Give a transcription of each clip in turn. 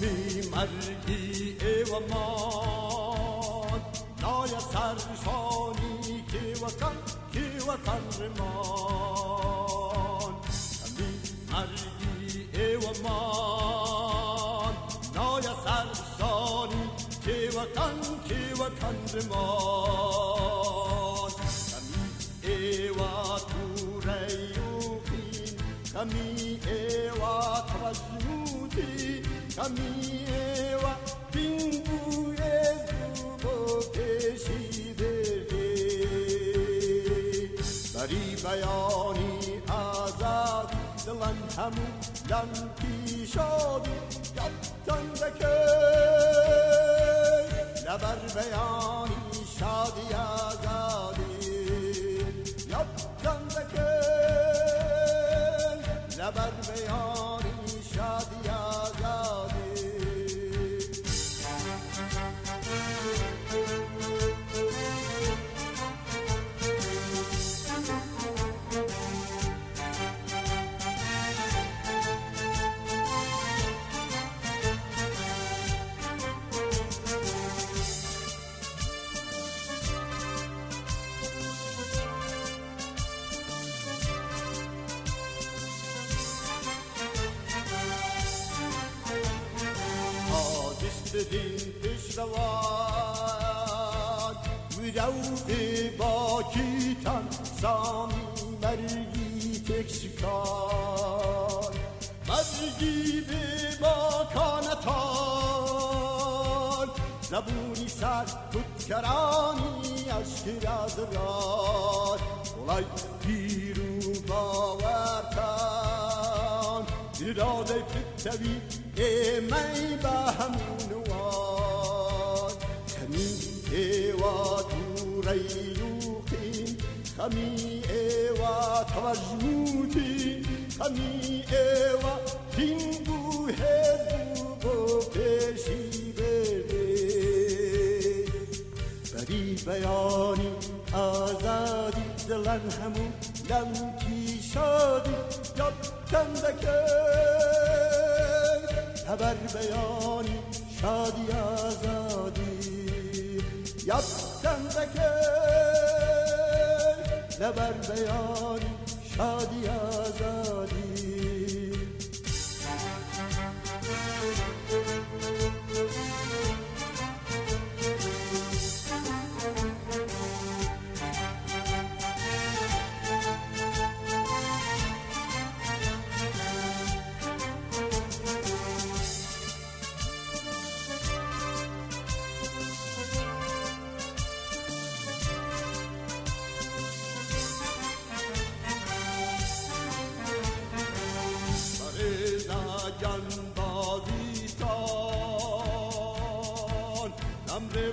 می مرگی ایوان نای سرشانی که وطن رمان می مرگی ایوان نای سرشانی که وطن رمان می ایوا تو ریوخین کمی ایوا توجودی کمی ایوا بینگوی زوبو کشیده بری بیانی آزاد دلن همون لنکی شادی یادتان بکن لبر بیانی شادی آزادی یادتان بکن لبر بیانی شادی آزادی din pişravan Müravdi bakitan Sami mergi tek şikar Mergi be bakanatan Zabuni sar tutkarani aşkirazrar Olay piru bavertan İrade fittevi emi bahmunwan Kami ewa turayuqin Kami ewa tawajmutin Kami ewa dingu hezubo peşi verdi Bari bayani azadi dilan hamu lanki şadi Yattan da haber beyani şadi azadi yattan bekar haber beyani şadi azadi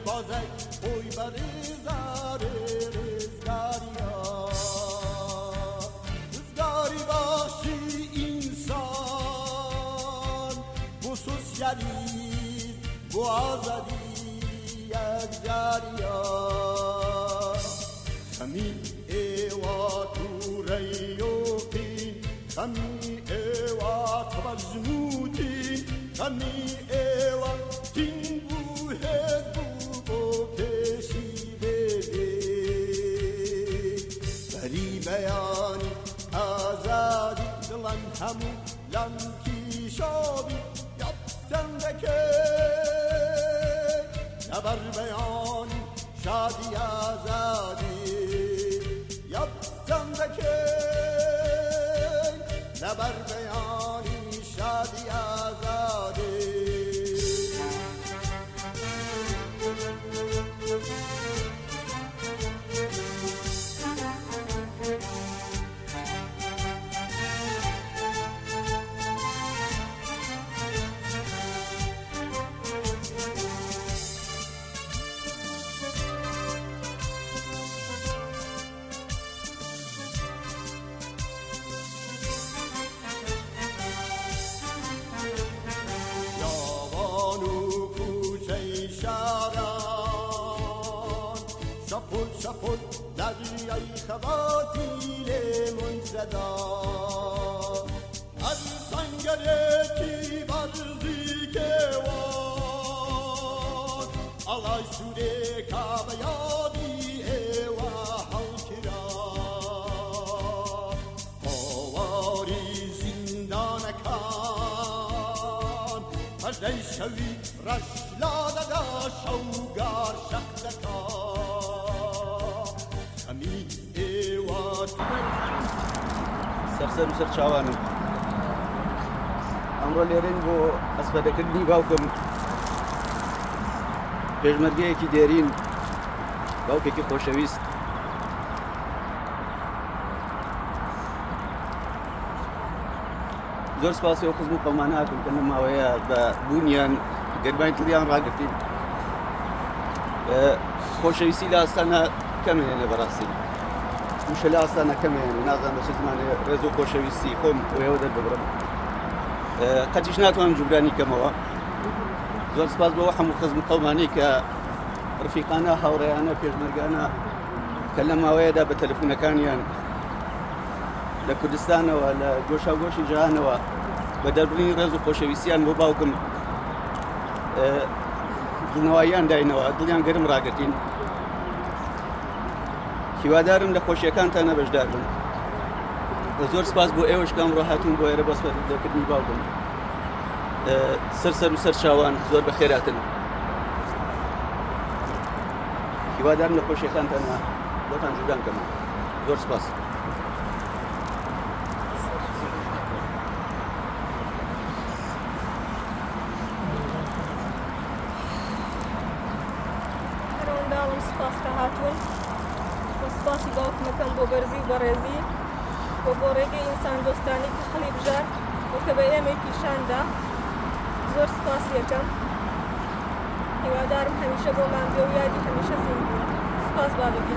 Bazay oy barizare rızgariya Rızgari başı insan Bu sosyalizm bu azadi yekjariya Kami eva tureyokin Kami eva tavazmutin Kami eva tingu hezbu beyani azadi dilan hamu lanki şabi yaptan bekar haber beyani şadi azadi yaptan bekar haber beyani şadi azadi شپل دریای خواتیل منزدا از سنگره کی برزی که ئەڵای سوورێ کابە یادی ئێوە هەڵکرا هاواری زیندانەکان هەردەی شەوی ڕەشلا دەدا شەوگار شەق دەکا ئەمی ئێوە سەرسەر و سەر چاوانم ئەمڕۆ لێرەین بۆ ئەسپەدەکردنی باوکم پێشمەرگەیەکی دێرین باوکێکی خۆشەویست زۆر سپاسی و خزم و قەومانە هاتم کە لەم ماوەیە بە بوونیان گەرمانی دڵیان ڕاگرتین خۆشەویستی لە ئاستانە کەمێنێ بەڕاستی وشە لە ئاستانە کەمێنێ نازانم بە چ زمانێ ڕێز و خۆشەویستی خۆم وێوە دەرببڕم قەتیش ناتوانم جوبرانی کەمەوە زۆر سپاس بەوە هەموو خزم و قەومانەی کە ڕفیقانە هاوڕێیانە پێشمەرگانە کە لە ماوەیەدا بە تەلەفۆنەکانیان لە کوردستانەوە لە گۆشاگۆشی جیهانەوە بە دەربڕینی ڕێز و خۆشەویستیان بۆ باوکم دڵنەواییان داینەوە دڵیان گەرم ڕاگرتین هیوادارم لە خۆشیەکانتان نەبەشدار بن زۆر سپاس بۆ ئێوەش کە ئەمڕۆ هاتوون بۆ ئێرە بەسپەردەکردنی باوکم سەر و سەر چاوان زۆر بەخێراتن هیوادارم لە خۆشیەکانتان بۆتان جوودان کەمەوە زۆر سپاس هەرەوەنداڵم سپاس کە هاتوون بۆ سپاسی باوکمەکەم بۆ بەرزی و بەڕێزی بۆ ڕێگەی ئینسان دۆستانی کە خەڵی بژار و کە بە ئێمەی پیشاندا زۆر سپاس یەکەم هیوادارم هەمیشە بۆ مانزێ و یادی هەمیشە زیندوە سپاس بابەکە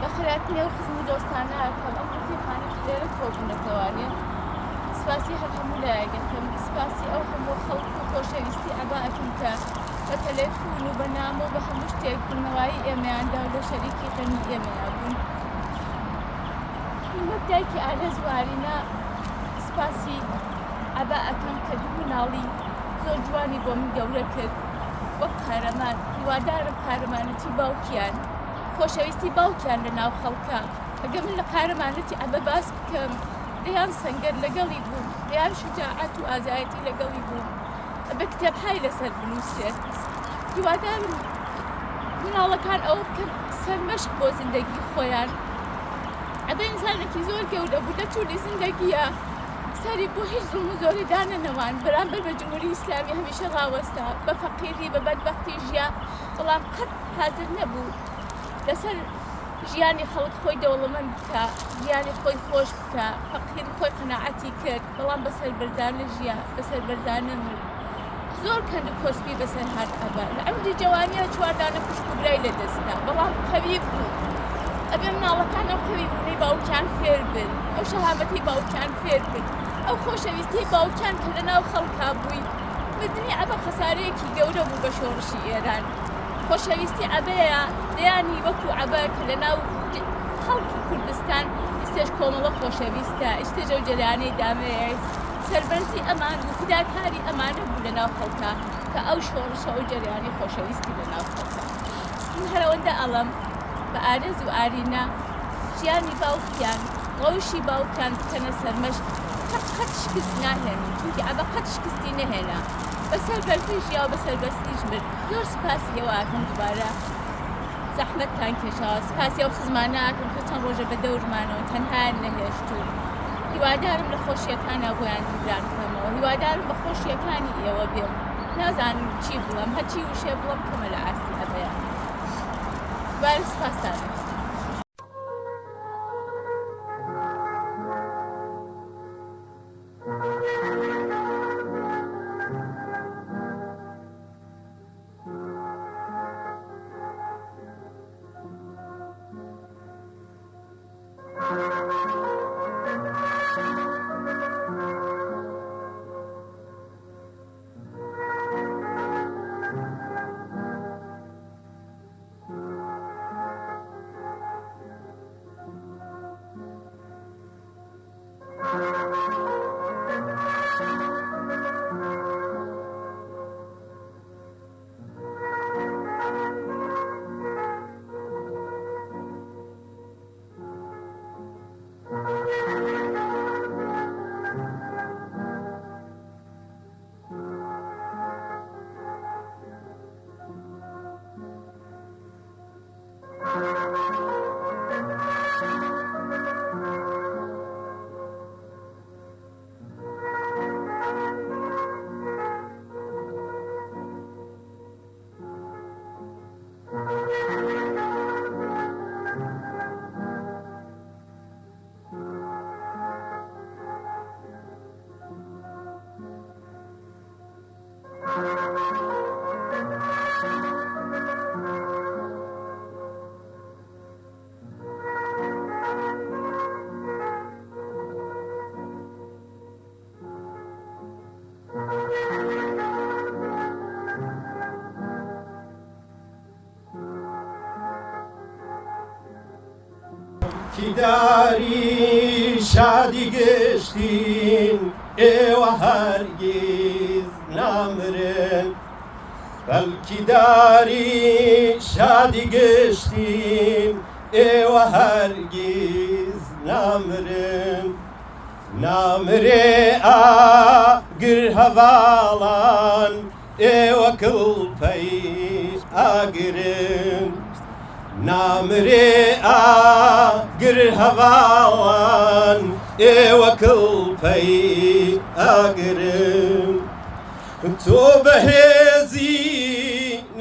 بەخێراتنی و خزم و دۆستانە ئەکەم ئەم ڕفیقانی لێرە کۆبوونەتەوانێ سپاسی هەر هەموو لایەکەم سپاسی ئەو هەموو خەڵک و خۆشەویستی ئەبا ئەکەم کە بە تەلەفۆن و بە نامە و بە هەموو شتێک بوونەوەی ئێمەیاندا و لە شەریکی غەمی ئێمەیا بوون وەک دایکی ئارەز وارینە سپاسی ئەبا ئەکەم کە دوو مناڵی زۆر جوانی بۆ من گەورە کرد وەک قارەمان هیوادارم قارەمانەتی باوکیان خۆشەویستی باوکیان لە ناو خەڵکە ئەگە من لە قارەمانەتی ئەبە باس بکەم دەیان سەنگەر لەگەڵی بووم دەیان شجاعەت و ئازایەتی لەگەڵی بووم بە کتێبهای لەسەر بنووسێت هیوادارم مناڵەکان ئەو بکەن سەرمەشق بۆ زیندەگی خۆیان ئەبێ ئینسانێکی زۆر گەورە بوو لە تووری زیندەگیە سەری بۆ هیچ زوڵم و زۆری دانەنەوان بەرامبەر بە جمهوری ئیسلامی هەمیشە ڕاوەستا بە فەقیری بە بەدبەختی ژیا بەڵام قەت حازر نەبوو لەسەر ژیانی خەڵک خۆی دەوڵەمەند بکە ژیانی خۆی خۆش بکە فەقیری خۆی قەناعەتی کرد بەڵام بەسەر بەردانە ژیا بەسەر بەردانە مرد زۆر کەند و کۆسپی بەسەر هات ئەبە لە ئەمری جوانیە چواردانە پشت و برای لە دەستا بەڵام خەویف بوو ئەبێ مناڵەکان ئەو خەویبوونەی باوکیان فێر بن ئەو شەهامەتی باوکیان فێر بن ئەو خۆشەویستی باوکیان کە لە ناو خەڵکا بووی مردنی ئەبە خەسارەیەکی گەورە بوو بە شۆڕشی ئێران خۆشەویستی ئەبەیە دەیانی وەکو ئەبە کە لە ناو خەڵکی کوردستان ئستێش کۆمەڵە خۆشەویستە ئستێژە و جەریانەی دامەیە سەربەرزی ئەمان و فداکاری ئەمانە بوو لە ناو خەڵکە کە ئەو شۆڕشە و جەریانی خۆشەویستی لە ناو خەڵکە من هەرەوەندە ئەڵەم بە ئارێز و ئارینە ژیانی باوکیان ڕەوشی باوکیان بکەنە سەرمەشق قەت شکست ناهێنن چونکە ئەبە قەت شکستی نەهێنا بەسەر بەرزی ژیا و بەسەر بەستیش مرد زۆر سپاسی ئەوە ئاکەم دووبارە زەحمەتتان کێشاوە سپاسی ئەو خزمانە ئاکەم کە چەند ڕۆژە بە دەورمانەوە تەنهایان نەهێشتوون هیوادارم لە خۆشیەکانە بۆیان دووران بکەمەوە هیوادارم بە خۆشیەکانی ئێوە بێم نازانم چی بڵم هەچی وشێ بڵم کەمە لە ئاستی ئەبەیە دوبارە سپاسانە داری شادی گشتین ئێوە هەرگیز نامرن بەڵکی داری شادی گشتین ئێوە هەرگیز نامرن نامرێ ئاگر هەڤاڵان ئێوە کڵپەی ئاگرن نامرێ ئاگر هەڤاڵان ئێوە کڵپەی ئاگرن تۆ بەهێزی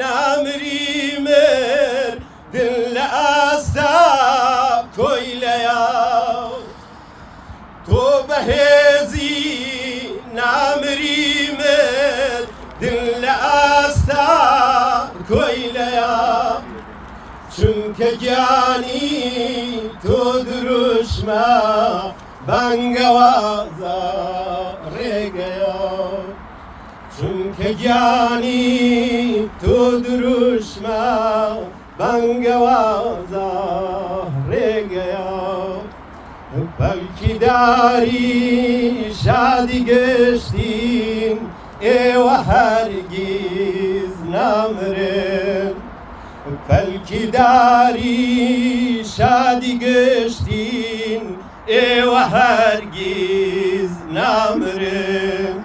نامری مر دل لە ئاستا کۆی لەیاو تۆ بەهێزی نامری مر دل لە ئاستا کۆی لەیاو چونکە گیانی تۆ دروشمە بانگەوازە ڕێگەیە چونکە گیانی تۆ دروشمە بانگەوازە ڕێگەیە بەڵکی داری شادی گشتین ئێوە هەرگیز نامرن پەلکی داری شادی گشتین ئێوە هەرگیز نامرن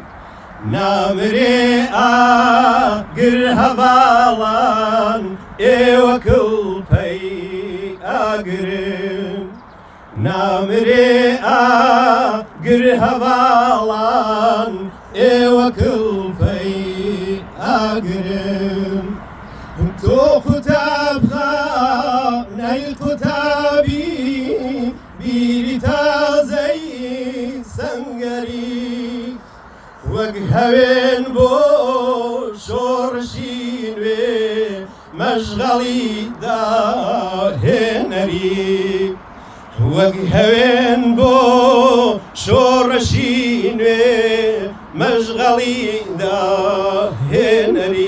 نامرێ ئاگر هەڤاڵان ئێوە کڵپەی ئاگرن نامرێ ئاگر هەڤاڵان ئێوە کڵپەی ئاگرن تۆ قوتابخە نەی قوتابی بیری تازەی سەنگەری وەک هەوێن بۆ شۆڕشی نوێ مەشغەڵی داهێنەری وەک هەوێن بۆ شۆڕشی نوێ مەشغەڵی داهێنەری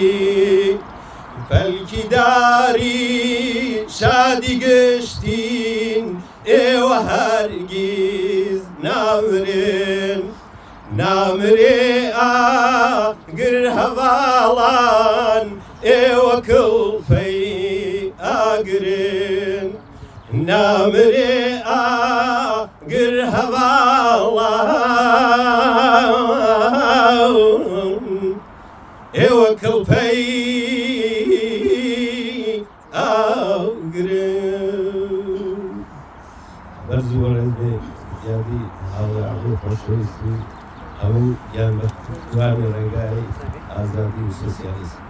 پەلکی داری شادی گشتین ئێوە هەرگیز نامرن نامرێ ئاگر هەڤاڵان ئێوە کڵپەی ئاگرن نامرێ ئاگر هەڤاڵان ئێوە کڵپەی ئاگرن بەرز وەرز بێ زیادی هاوڵێ خۆشەویستی هەموو یان بە توانی ڕێگای ئازادی و سۆسیالیسم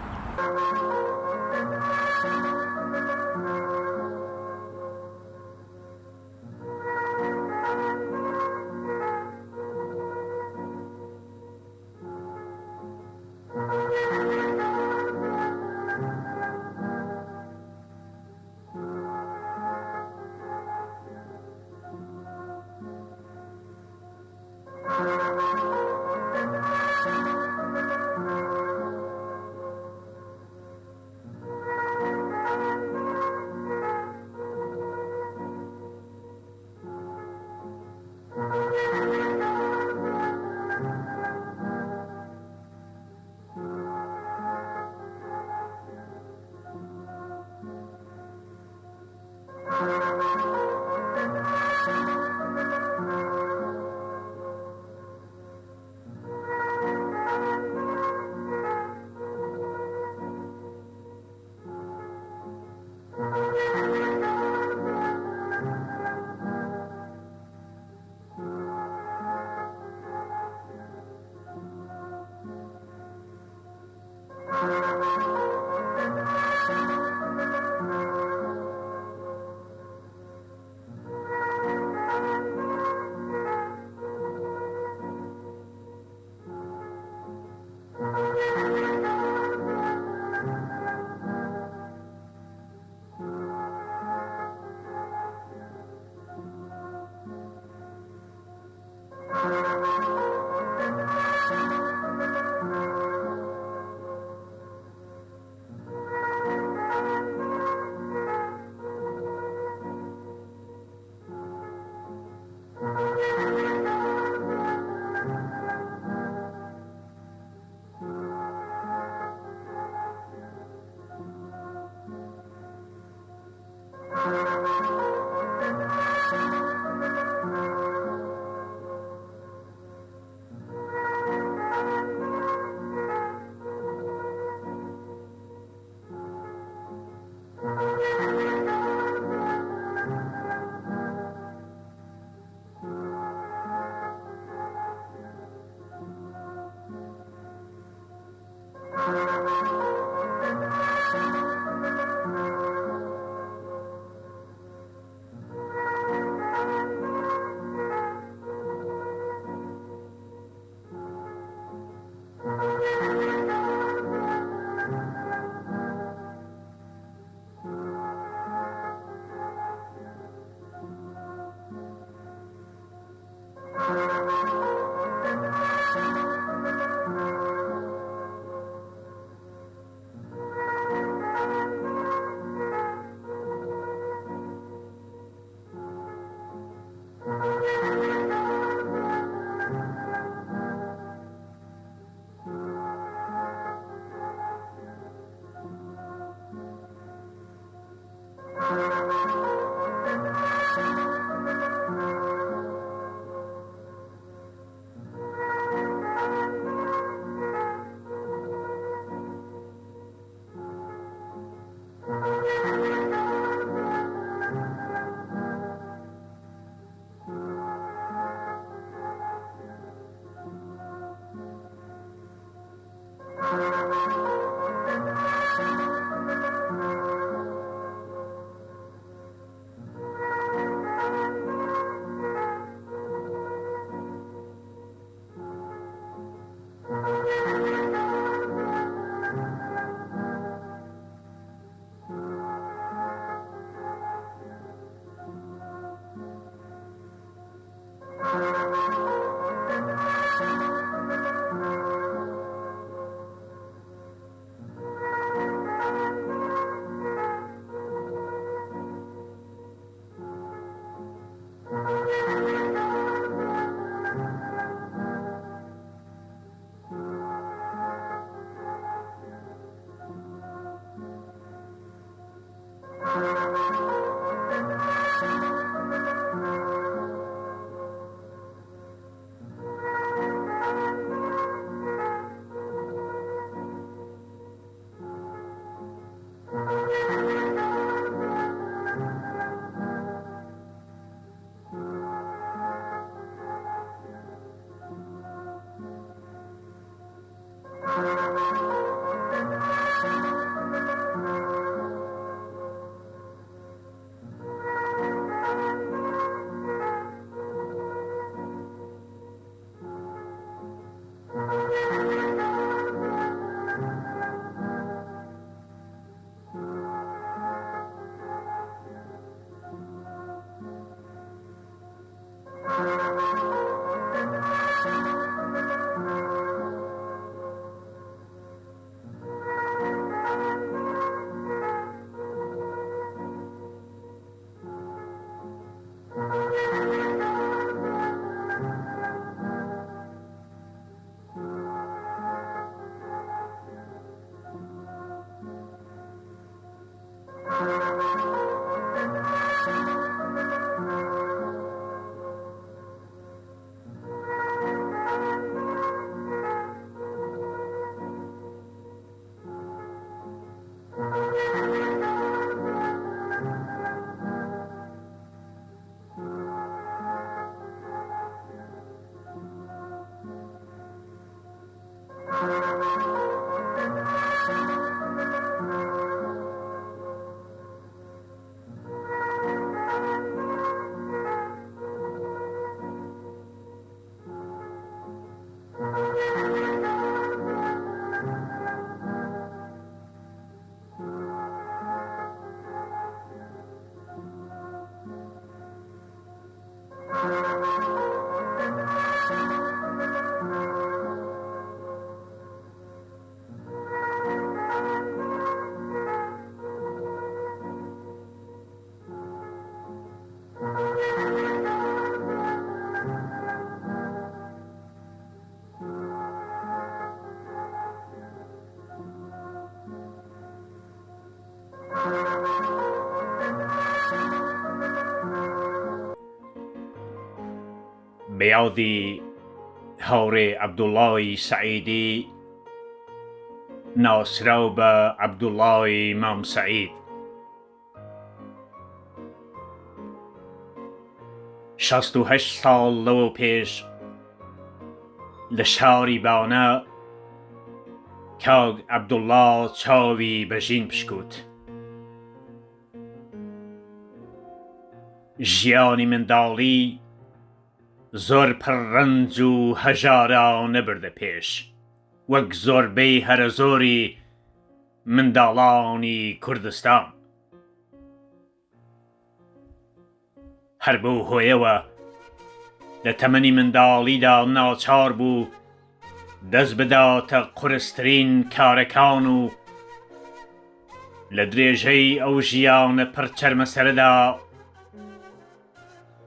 بياضي هوري عبد الله سعيدي ناسراوبة عبد الله مام سعيد 68 سال لەوە پێش لە شاری باونە کاک عەبدوڵڵا چاوی بەژین پشکوت. ژیانی منداڵی زۆر پڕڕەنج و هەژارە نەبردە پێش وەک زۆربەی هەرە زۆری منداڵانی کوردستان. هەر بەو هۆیەوە لە تەمەنی منداڵیدا ناچار بوو دەست بداتە قورسترین کارەکان و لە درێژەی ئەو ژیانە پڕچەرمەسەرەدا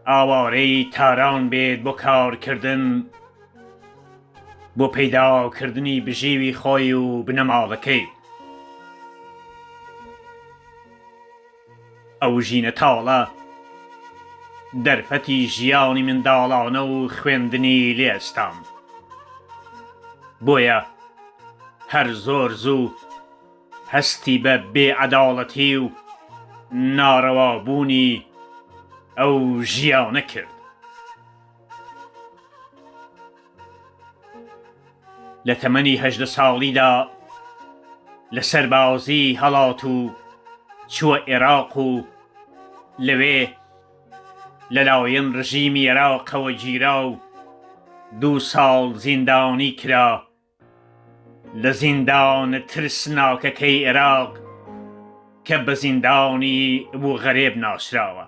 ئاوارەی تاران بێت بۆ کارکردن بۆ پەیداکردنی بژیوی خۆی و بنەماڵەکەی. ئەو ژینە تاڵە دەرفەتی ژیانی منداڵانە و خوێندنی لێستان. بۆیە هەر زۆر زوو هەستی بە بێعەداڵەتی و ناڕەوابوونی ئەو ژیانە کرد. لە تەمەنی 18 ساڵیدا لە سەربازی هەڵات و چووە عێراق و لەوێ لەلایەن ڕژیمی عێراقەوە گیرا و 2 ساڵ زیندانی کرا لە زیندانە ترسناکەکەی عێراق کە بە زیندانی بوو غەرێب ناسراوە.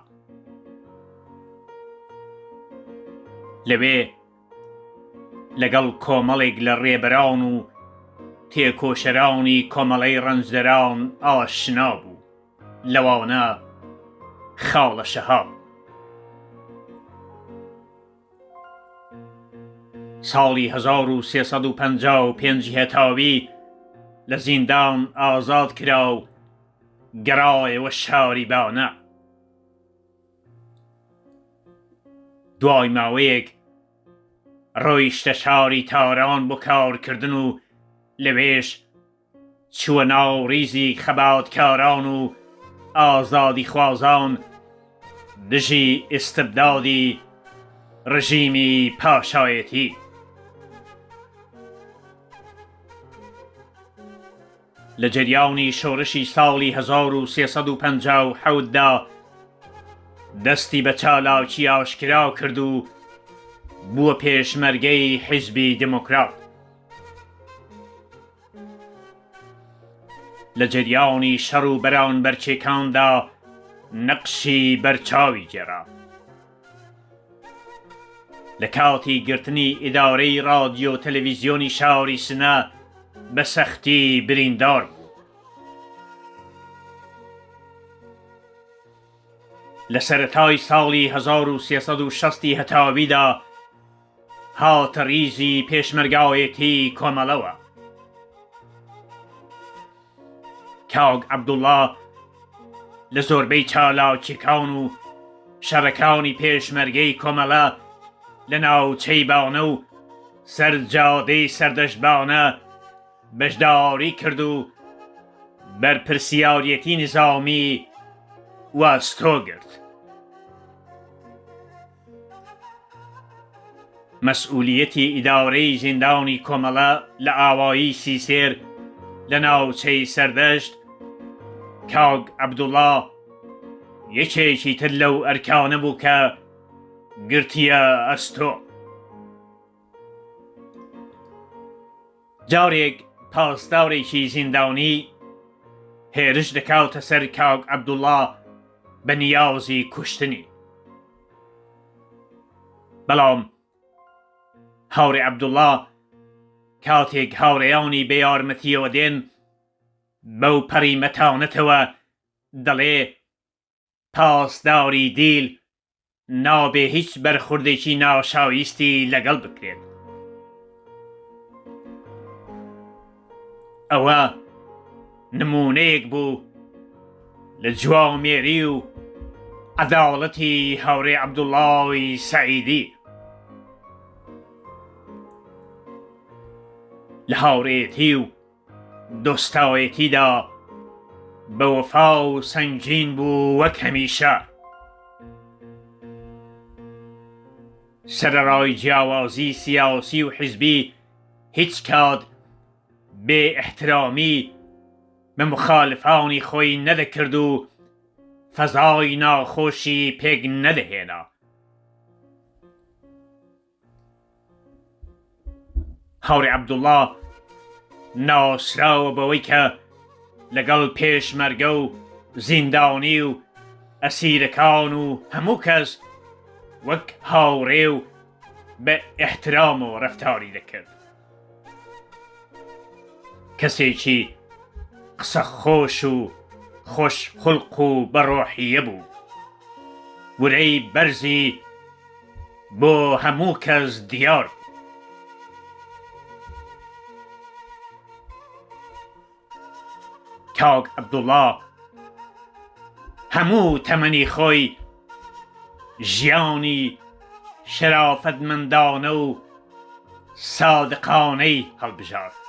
لەوێ لەگەڵ کۆمەڵێک لە ڕێبەران و تێکۆشەرانی کۆمەڵەی ڕەنجدەران ئاشنا بوو، لەوانە خاڵە شەهاب. ساڵی 1355 هێتاوی لە زیندان ئازاد کرا و گەڕایەوە شاری باونە. دوای ماوەیەک ڕۆیشتە شاری تاران بۆ کارکردن و لەوێش چووە ناو ڕیزی خەباتکاران و ئازادی خوازان دژی ئیستبدادی ڕژیمی پاشایەتی. لە جەریانی شۆڕشی ساڵی 1357دا دەستی بە چالاکی ئاشکرا کرد و بووە پێشمەرگەی حیزبی دموکرات. لە جەریانی شەڕ و بەرانبەرچێکاندا نەقشی بەرچاوی گێڕا. لە کاتی گرتنی ئیدارەی رادیۆ تەلەڤیزیۆنی شاری سنە بە سەختی بریندار بوو. لە سەرەتای ساڵی 1360 هەتاویدا هاتە ریزی پێشمەرگایەتی کۆمەڵەوە. کاک عەبدوڵڵا لە زۆربەی چالاکیەکان و شەڕەکانی پێشمەرگەی کۆمەڵە لە ناوچەی باونە و سەرجادەی سەردەشت باونە بەشداری کرد و بەرپرسیارەتی نظامی واستۆ گرت. مەسئولیەتی ئیدارەی زیندانی کۆمەڵە لە ئاوایی سیسێر لە ناوچەی سەردەشت کاک عەبدوڵڵا یەکێکی تر لەو ئەرکانە بوو کە گرتیە ئەستۆ. جارێک پاسدارێکی زیندانی هێرش دەکاتە سەر کاک عەبدوڵڵا بە نیازی کوشتنی. بەڵام هاوڕێ عەبدوڵڵا کاتێک هاوڕێیانی بە یارمەتیەوە دێن بەو پەڕی مەتاونەتەوە دەڵێ پاسداری دیل نابێ هیچ بەرخوردێکی ناشاویستی لەگەڵ بکرێت. ئەوە نمونەیەک بوو لە جوامێری و عەداڵەتی هاوڕێ عەبدوڵڵای سەعیدی. لە هاوڕێتی و دۆستاوێتیدا بە وەفا و سەنگین بوو وەک هەمیشە. سەرەڕای جیاوازی سیاسی و حیزبی هیچ کات بێ احترامی بە مخالفانی خۆی نەدەکرد و فەزای ناخۆشی پێک نەدەهێنا. هاوڕێ عەبدوڵڵا ناسراوە بەوەی کە لەگەڵ پێشمەرگە و زیندانی و ئەسیرەکان و هەموو کەس وەک هاوڕێ و بە ئەحترامەوە ڕەفتاری دەکرد. کەسێکی قسە خۆش و خۆش خوڵق و بەڕۆحیە بوو. ورەی بەرزی بۆ هەموو کەس دیار بوو. کاک عەبدوڵڵا هەموو تەمەنی خۆی ژیانی شەرافەتمەندانە و سادقانەی هەڵبژارد.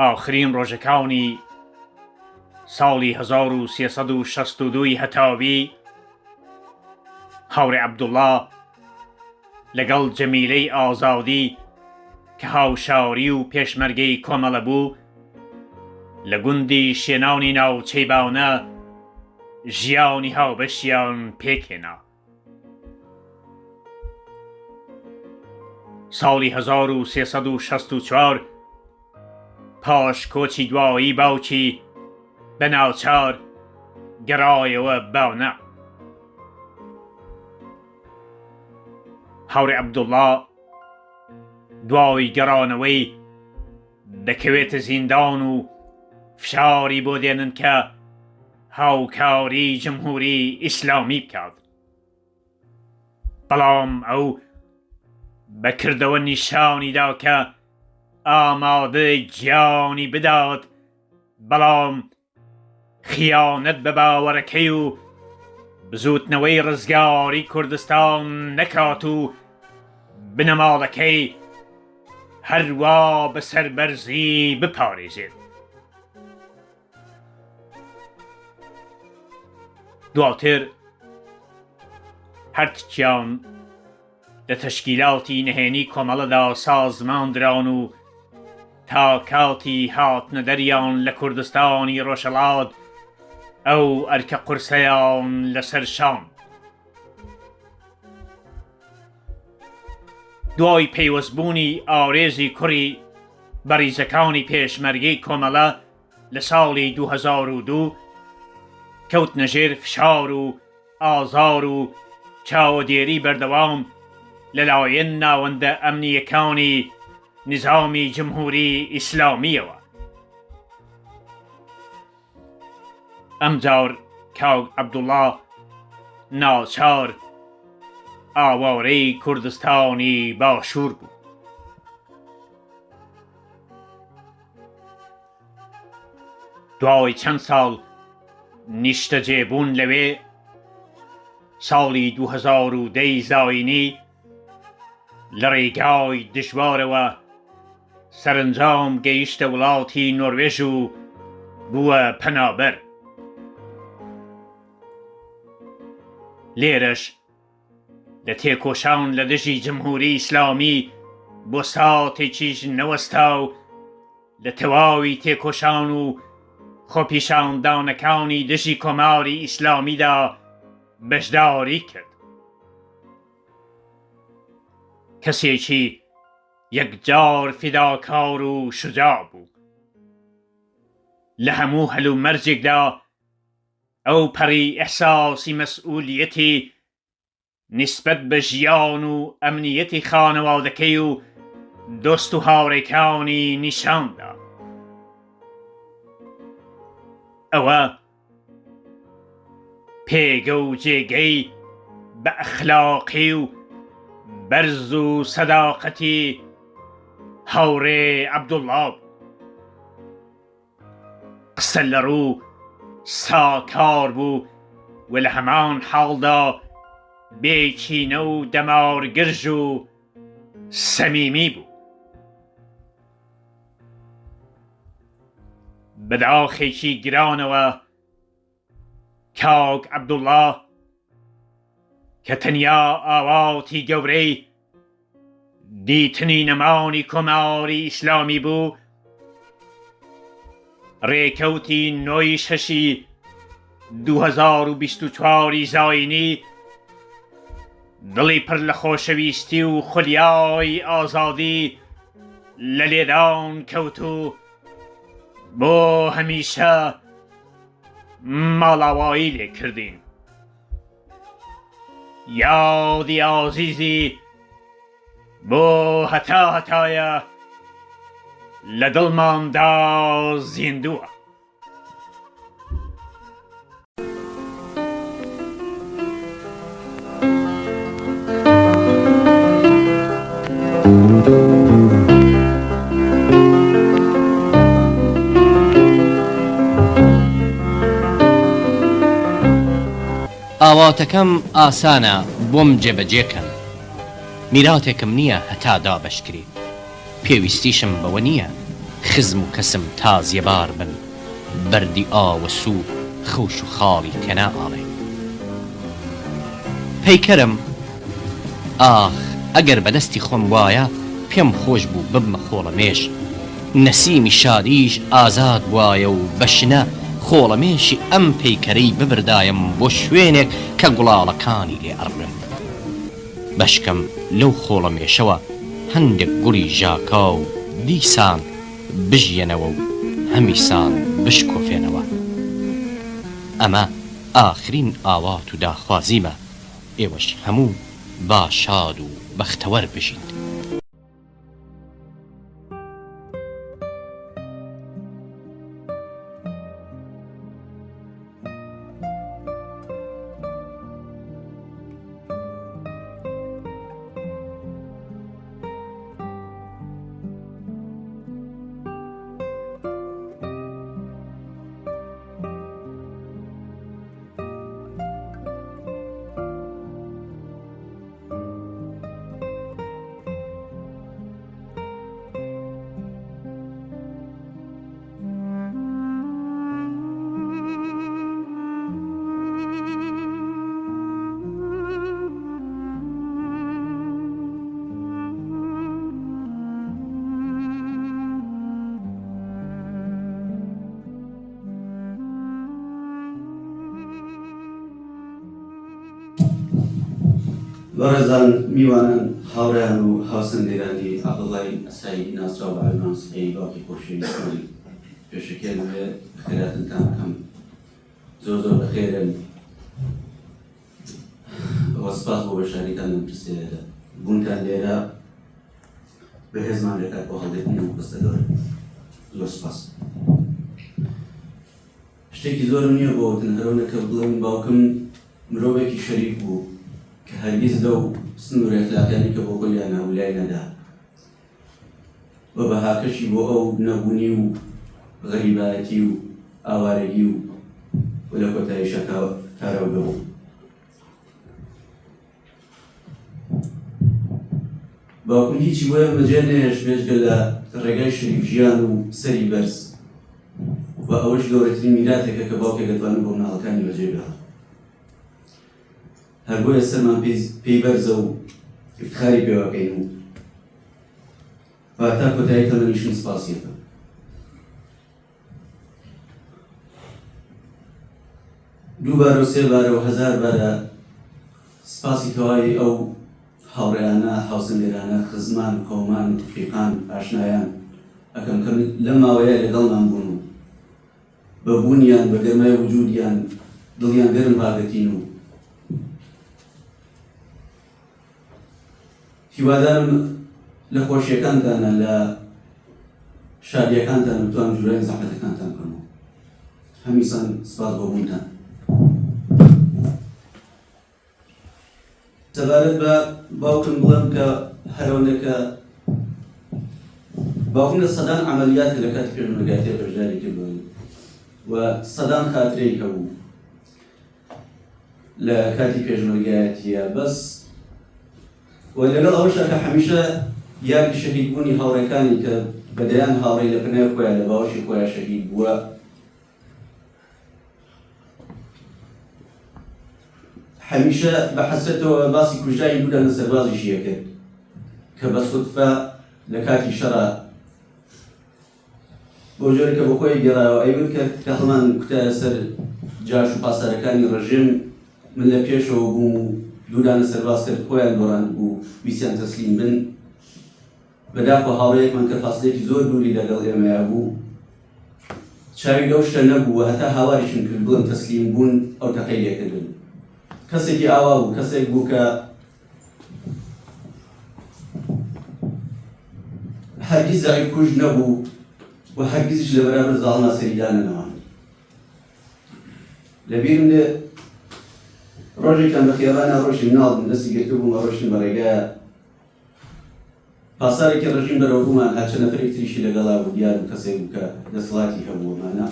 ئاخرین ڕۆژەکانی ساڵی 1362 هەتاوی هاوڕێ عەبدوڵڵا لەگەڵ جەمیلەی ئازادی کە هاوشاری و پێشمەرگەی کۆمەڵە بوو لە گوندی شێناوی ناوچەی باونە ژیانی هاوبەشیان پێکهێنا. ساڵی 1364 پاش کۆچی دوایی باوکی بە ناوچار گەڕایەوە باونە. هاوڕێ عەبدوڵڵا دوای گەڕانەوەی دەکەوێتە زیندان و فشاری بۆ دێنن کە هاوکاری جمهوری ئیسلامی بکات. بەڵام ئەو بەکردەوە نیشانیدا کە ئامادە گیانی بدات، بەڵام خیانەت بە باوەڕەکەی و بزوتنەوەی ڕزگاری کوردستان نەکات و بنەماڵەکەی هەروا بەسەر بەرزی بپارێزێت. دواتر هەرتکیان لە تەشکیلاتی نهێنی کۆمەڵەدا سازماندران و تا کاتی هاتنە دەریان لە کوردستانی ڕۆژهەڵات ئەو ئەرکە قورسەیان لەسەر شان. دوای پەیوەستبوونی ئاڕێزی کوڕی بەریزەکانی پێشمەرگەی کۆمەڵە لە ساڵی 2002 کەوتنە ژێر فشار و ئازار و چاوەدێری بەردەوام لەلایەن ناوەندە ئەمنیەکانی نظامی جمهوری ئیسلامیەوە. ئەمجار کاک عەبدوڵڵا ناچار ئاوارەی کوردستانی باشوور بوو. دوای چەند ساڵ نیشتەجێبوون لەوێ، ساڵی 2010 زاینی لە ڕێگای دژوارەوە سەرنجام گەیشتە وڵاتی نۆروێژ و بووە پەنابەر. لێرەش لە تێکۆشان لە دژی جمهوری ئیسلامی بۆ ساتێکیش نەوەستا و لە تەواوی تێکۆشان و خۆپیشاندانەکانی دژی کۆماری ئیسلامیدا بەشداری کرد. کەسێکی یەکجار فیداکار و شوجاع بوو. لە هەموو هەلومەرجێکدا ئەو پەڕی ئەحساسی مەسئولیەتی نسبەت بە ژیان و ئەمنیەتی خانەوادەکەی و دۆست و هاوڕێکانی نیشاندا. ئەوە پێگە و جێگەی بە ئەخلاقی و بەرز و سەداقەتی هاوڕێ عەبدوڵڵا بوو. قسە لەڕوو ساکار بوو و لە هەمان حاڵدا بێکینە و دەمارگرژ و سەمیمی بوو. بەداخێکی گرانەوە کاک عەبدوڵڵا کە تەنیا ئاواتی گەورەی دیتنی نەمانی کۆماری ئیسلامی بوو، ڕێکەوتی 9/6/2024 زاینی دڵی پڕ لە خۆشەویستی و خولیای ئازادی لە لێدان کەوت و بۆ هەمیشە ماڵاوایی لێ کردین. یادی ئازیزی بۆ هەتایە لە دڵماندا زیندووە. ئاواتەکەم ئاسانە بۆم جێبەجێکەن، میراتێکم نییە هەتا دابەشکری، پێویستیشم بەوە نییە خزم و کەسم تازیەبار بن، بەردی ئاوە سوو خەوش و خاڵی تێنا ئاڵێ. پەیکەرم ئاخ ئەگەر بەدەستی خۆم وایە پێم خۆش بوو ببمە خۆڵەمێش، نەسیمی شادیش ئازاد وایە و بەشنە خۆڵەمێشی ئەم پەیکەرەی ببردایم بۆ شوێنێک کە گوڵاڵەکانی لێ ئەڕن. بەشکەم لەو خۆڵەمێشەوە هەندێک گوڵی ژاکا و دیسان بژێنەوە و هەمیسان بشکۆفێنەوە. ئەمە ئاخرین ئاوات و داخوازیمە، ئێوەش هەموو باشاد و بەختەوەر بژیت. بەڕێزان میوانان هاوڕێیان و هاوسەنگەرانی عەبدوڵڵای ئەسایی ناسراو بە عەلمان سبحەی باوکی خۆشەویستانی پێشەکەن وێ خێراتتان بکەم. زۆر بەخێرن. سپاس بۆ بەشاریتان لەم پرسیارەدا. بوونتان لێرە بەهێزمان دەکات بۆ هەڵگرتنی ئەم پرسەدۆرە. زۆر سپاس. شتێکی زۆرم نییە بۆ تەنهەرۆنەکە بڵێم باوکم مرۆڤێکی شەریف بوو کە هەرگیز لەو سنوور ئەخلاقیانی کە بۆ خۆیان هەولای نەدا و بەهاکەشی بۆ ئەو نەبوونی و غەریبایەتی و ئاوارەگی و لە کۆتاییشە کارەوە ببوو. باوکم هیچی وایە مەجێ نەهێشت بێژگە لە ڕێگای شەریف ژیان و سەری بەرز و ئەوەش گەورەترین میراتێکە کە باوکێک دەتوانێت بۆ مناڵەکانی بەجێبێڵێت. هەر بۆیە سەرمان پێی بەرزە و افتخاری پێوەکەین و تا کۆتایی تەمەنیشم سپاسیەکەم. دووبارە و سێبارە و هەزار بارە سپاسی تەواوی ئەو هاوڕێیانە هاوسەنگەرانە خزمان کۆمان ڕفیقان ئاشنایان ئەەکەم کە لەم ماوەیە لەگەڵمان بوون و بەبوونیان بە گەرمای وجودیان دڵیان گەرم ڕاگرتین و هیوادارم لە خۆشیەکانتانە لە شادیەکانتان بتوان جوورای زەحمەتەکانتان بکەمەوە. هەمیسان سپاس بۆ بوونتان. سەبارەت بە باوکم بڵێم کە هەرەوەندەکە باوکم لە سەدان عەمەلیاتێک لە کاتی پێشمەرگایەتیە بەشداری کردووە و سەدان خاترەی هەبوو لە کاتی پێشمەرگایەتیە بەس و لەگەڵ ئەوەشە کە هەمیشە یادی شەهیدبوونی هاوڕێکانی کە بەدەیان هاوڕێی لە پنای خۆیان لە باوەشی خۆیان شەهید بووە هەمیشە بە حەسرەتەوە باسی کوژایی دوودانە سەربازیشی کرد کە بە سودفە لە کاتی شەڕە بۆ جۆرێکە بۆ خۆی گێڕایەوە ئەیبوت کرد کە هەڵمان کوتایە سەر جاش و پاسارەکانی ڕژیم من لە پێشەوە بووم و دوودانە سەرباز کرد خۆیان دۆڕاند بوو ویسیان تەسلیم بن بەداخۆ هاوڕێیەکمان کە فاصلەیەکی زۆر دووری لەگەڵ ئێمەیە بوو چاوی لەو شتە نەبوو هەتا هاواریشم کرد بڵم تەسلیم بوون ئەو تەقەی لێکردن کەسێکی ئاوا بوو کەسێک بوو کە هەرگیز زەعیف کوژ نەبوو و هەرگیزش لە بەرامبەر زاڵما سەریدانە نەوان لەبیرم لێ ڕۆژێکیان بە خێرانە ڕۆژی مناڵ دەستی گرتبووم بە ڕۆژتم بەڕێگایە پاسارێکی ڕژیم بەرەو بوومان هەرچە نەفرێک تریشی لەگەڵا بوو دیار بوو کەسێک بوو کە دەسەڵاتی هەبووەمانە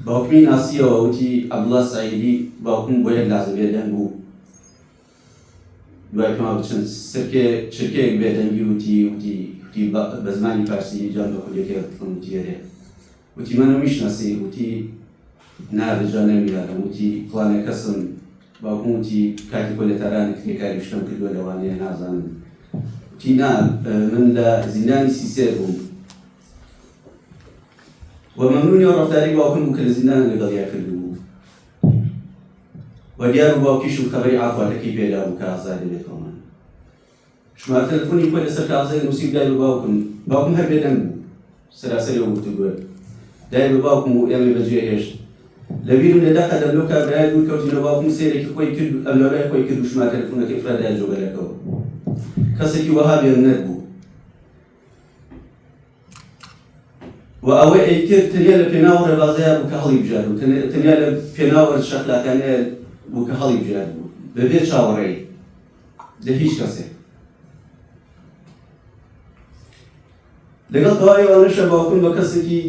باوکمی ناسیەوە وتی عەبدوڵڵا سەعیدی باوکم بۆ یەک لازم بێدەنگ بوو دوای پێما بچەند چرکەیەک بێدەنگی وتی بە زمانی فارسی جان بە خولێکی ڕتڵم وتی هەرێ وتی منە میشناسی وتی نا بەجا نەمیارم وتی فڵانێ کەسم باوکم وتی کاتی کۆلێتارانێک تێکاری شتم کردووە لەوانەیە نازانم وتی نا من لە زیندانی سیسێر بووم و مەمنونی ئەو ڕەفتاری باوکم بوو کە لە زیندانە لەگەڵیا کردبوو و دیار و باوکیشم خەبەری ئافاتەکەی پێدا بوو کە ئازادی بێتەوەمان ژمارە تەلەفۆنی خۆی لەسەر کاغزەی نووسی دای بە باوکم هەر بێدەنگ بوو سەراسەری ئەو گفتوگۆ دای بە باوکم و ئێمەی بەجێ هێشت لەبیرم لێدا قەدەم لەو کابرای بوو کەوتینە باوکم سێرێکی خۆی کرد ئەم لەلای خۆی کرد و ژمارە تەلەفۆنەکەی فرادای جۆگەرەکەەوە کەسێکی وەها بێنەر بوو و ئەوەی ئەیکرد تەنیا لە پێناوە ڕێبازەیە بوو کە هەڵی بژار بوو تەنیا لە پێناوە شەخلاکانەیە بوو کە هەڵی بژار بوو بەبێ چاوەڕێی لە هیچ کەسێک لەگەڵ تەواوی ئەوانەشە باوکم بە کەسێکی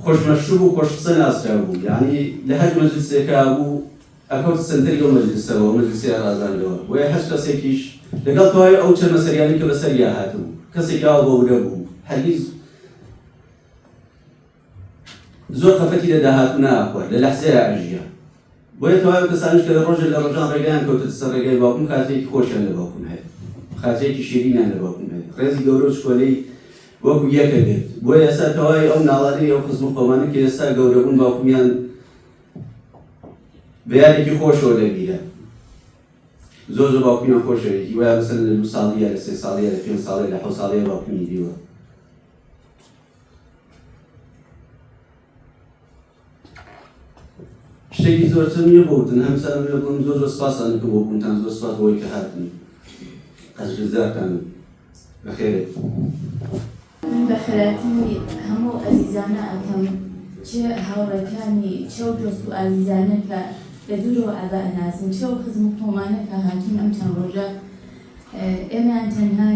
خۆشمەشروب و خۆشقسە ناسرا بوو یعنی لە هەر مەجلیسێکا بوو ئەکەوت سەنتەری ئەو مەجلیسەوە مەجلیسی ئاغازانەوە وە هەر کەسێکیش لەگەڵ تەواوی ئەو چەند مەسەریانی کە بەسەریا هاتبوو کەسێکی ئاوا بەورە بوو هەرگیز زۆر خەفەتی لە داهاتوو ناخوارد لە لەحزەیە ئەژیا بۆیە تەواوی کەسانیش کە لە ڕۆژێک لە ڕۆژان ڕێگەیان کەوتە سەر ڕێگای باوکم خاترێکی خۆشیان لە باوکم هەیە خاترێکی شیرینیان لە باوکم هەیە ڕێزی گەورە و شکۆلەی وەکو یەکە بێت بۆیە ئێستا تەواوی ئەو ناڵانەی ئەو خزم و قەومانە کە ئێستا گەورە بوون باوکمیان بەیانێکی خۆشەوە لەبیرە زۆر باوکمیان خۆشەوێتی وایە مەسەلەن لە 2 ساڵیە لە 3 ساڵیە لە 5 ساڵیە لە 7 ساڵیە باوکمی دیوە شتێکی زۆرتر نییە بۆتن هەمسان لێ بڵم زۆر سپاسان کە بۆ بوونتان زۆر سپاس بۆی کە هاتن ئەزرزارتان بەخێرێت من بەخێراتی هەموو ئەزیزانە ئەکەم چه هاوڕێکانی چه دۆست و ئازیزانە کە لە دوورەوە ئاگا ئەناسن چه خزم و قۆمانە کە هاتوون ئەم چەند ڕۆژە ئێمەیان تەنها